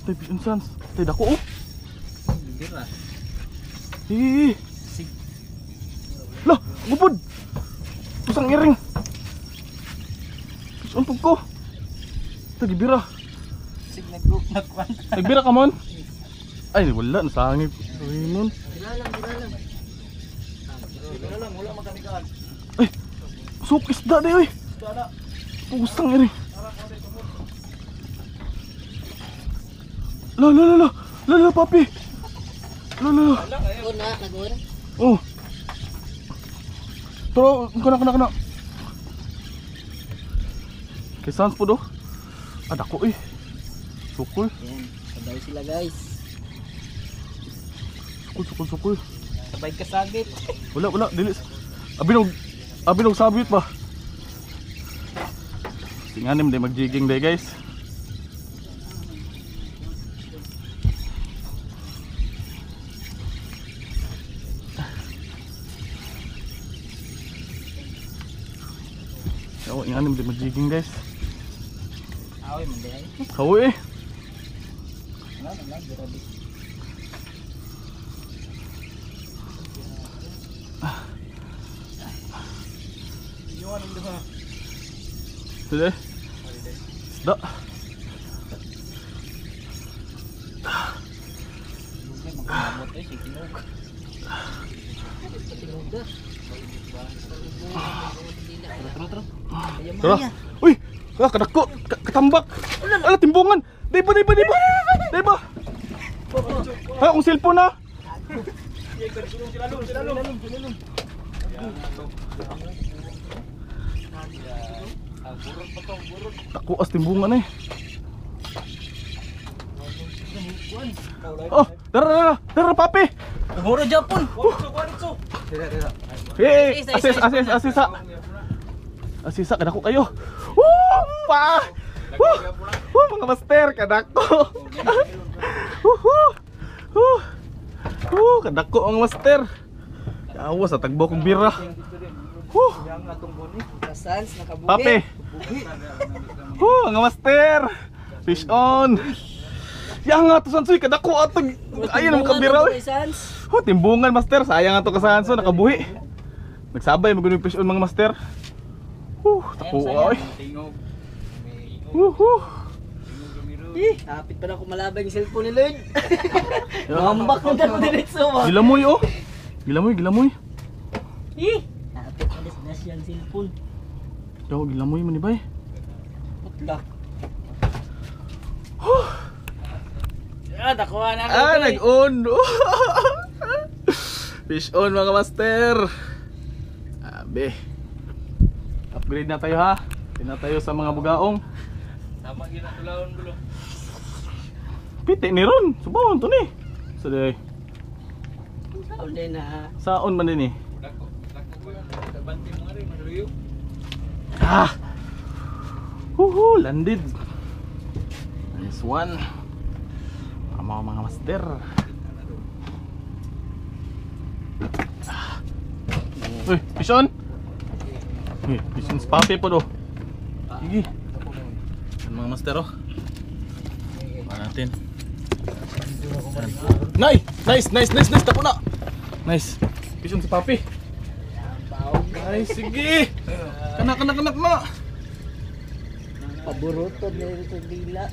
Tay fish on sans. Tay dako oh. Bira. Ih. Sig. Lah, gupod. Pusang iring. Fish on pug ko. Tay gibira. Sig nagkwan. Nagbira ka mon? Ay wala nasangit. Raymond. Bira lang, wala magkamikaan. Ay. Sok isda day oy. Isda. Pusang iring. La papi. La. Una, nagura. Oh. Pero kana. Kay sans po do. Ada ko eh. Sukul. Yan, sabay sila guys. Sukul. Sabay kasagit. Wala, dili. Abinog sabit ba? Tinganim day mag-jigging day guys. Inganim day mag-jigging guys. Aoy man day. Kawi eh. Ano lang grabe. Iwan ang duha. Sige. Isda. Lugay magkamot eh si Tinog. Tinuda. Tro. Tara. Uy, kadako, katambak. Ala timbungan. Di ba? Ha, akong cellphone na. Silalong. Burot pa to, burot. Tako as timbungan eh. Oh, tara papi. Burot Japon. Hey, asisa kadako kayo. Pa. Mga master kadako. Kadako ang master. Awas sa tagbo kong bira. Yang atong boni. Sans, nakabuhi. Papi. Mga master. Fish on. Yang nga to sansoy kadako atong ayon ang kabira. Sans. Timbungan master, sayang ato kasanso nakabuhi. Nagsabay maguno fish on mga master. Tako ay. Tingog. Hapit pa na ako malabay yung cellphone ni Lloyd. Mambak na dito diretso ba? Gilamoy oh. Gilamoy. Hapit pa na siyang cellphone. Daw gilamoy man ni bay. Putla. Nakuha na ako. Nag-on. Fish on mga master. Abe. Upgrade na tayo ha. Tina tayo sa mga bugaong. Tama ginatulawon gulo. Piti ni ron. Subawon to ni. Saday. Saan din na? Saon man din eh. Dako ko yan. Banti mo nga rin, maluyo. Landed. Nice one. Mga master. Uy, fish on. Fish on si papi po do. Sige. Mga master oh. Natin. Nice. Tapo na. Nice. Fish on si papi. Nice, sige. Kanak na. Paborotod na ito dila.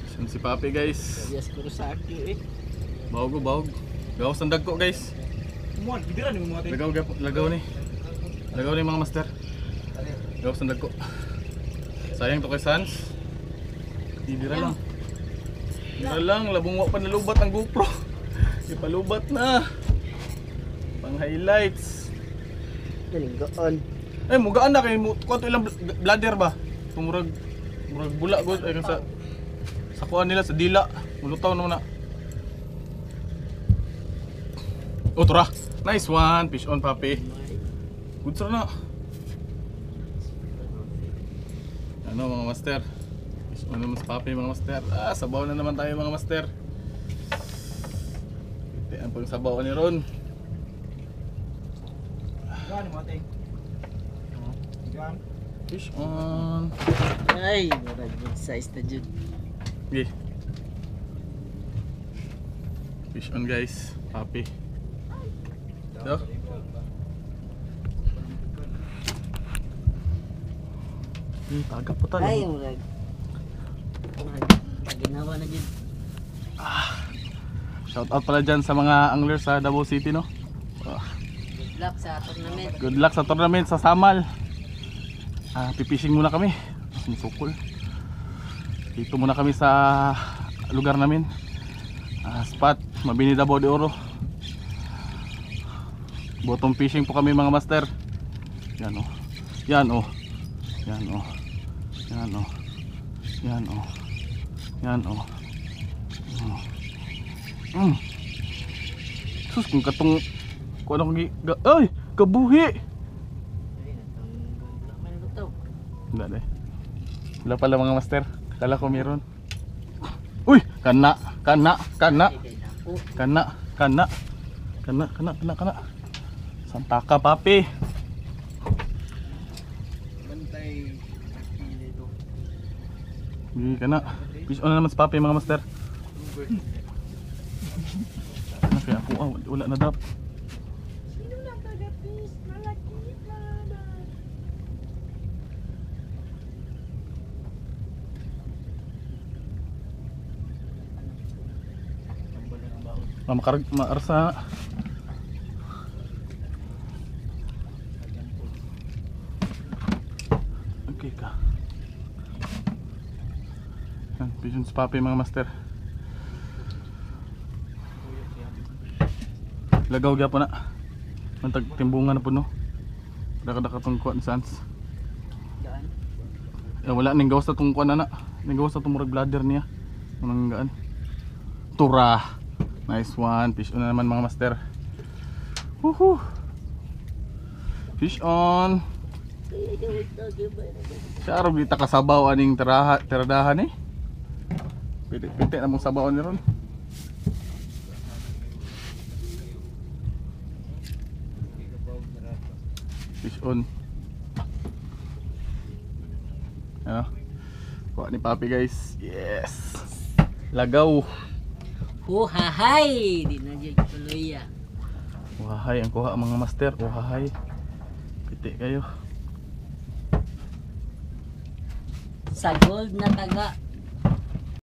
Fish on si papi guys. Yes, Kurosaki eh. Bahog. Gawas ng dagko guys. Kumuan, bidiran yung mga Lagaw ni mga master. Gawas ng dagko. Sayang to kay Sans. Dira lang, labong wa pa nalubat ang GoPro. Ipalubat na. Pang highlights. Galing. Ay, mugaan na kay mo kuan to ilang bladder ba? Murag bula gud ay sa kuan nila sa dila. Mulutaw naman na. Oh, tura. Nice one, fish on papi. Good sir na. Ano mga master? Fish on naman sa papi mga master. Sabaw na naman tayo mga master. Itian po yung sabaw ni Ron. Gani mo ting. Fish on. Ay, good size na dyan. Okay. Fish on guys. Happy. So. Tagap po tayo. Ay, murag. Ginawa na dyan. Shout out pala dyan sa mga anglers sa Davao City, no? Good luck sa tournament. Good luck sa tournament sa Samal. Pipishing muna kami. Sumsukol. Dito muna kami sa lugar namin. Spot Mabini Davao de Oro. Bottom fishing po kami mga master. Yan o. Yan o. Yan o. Yan o. Yan o. Yan o. Sus kung katong kung ano ay kabuhi. Wala pala mga master. Kala ko meron. Uy! Kana! Kana! Kana! Kana! Kana! Kana! Kana! Kana! Kana! Santa ka papi! Bantay. Dito. Hindi kana. Fish on na naman sa papi mga master. Ano kaya ako? Wala na drop. Maarsa. Okay ka. Yan, pigeon sa papi mga master. Lagaw gya po na. Mantag timbungan na po no. Daka-daka tong kuan sans. Wala ning gawas na tong kuan na. Ning gawas na tong murag bladder niya. Unang gaan. Tura. Nice one. Fish on na naman mga master. Woohoo. Fish on. Siya di takasabaw aning tiradahan eh. Piti na mong sabaw ni ron. Fish on. Ano? Kuha ni papi guys. Yes. Lagaw. Huhahay! Di na dyan tuloy ya. Uhahay ang kuha mga master. Uhahay. Piti kayo. Sa gold na taga.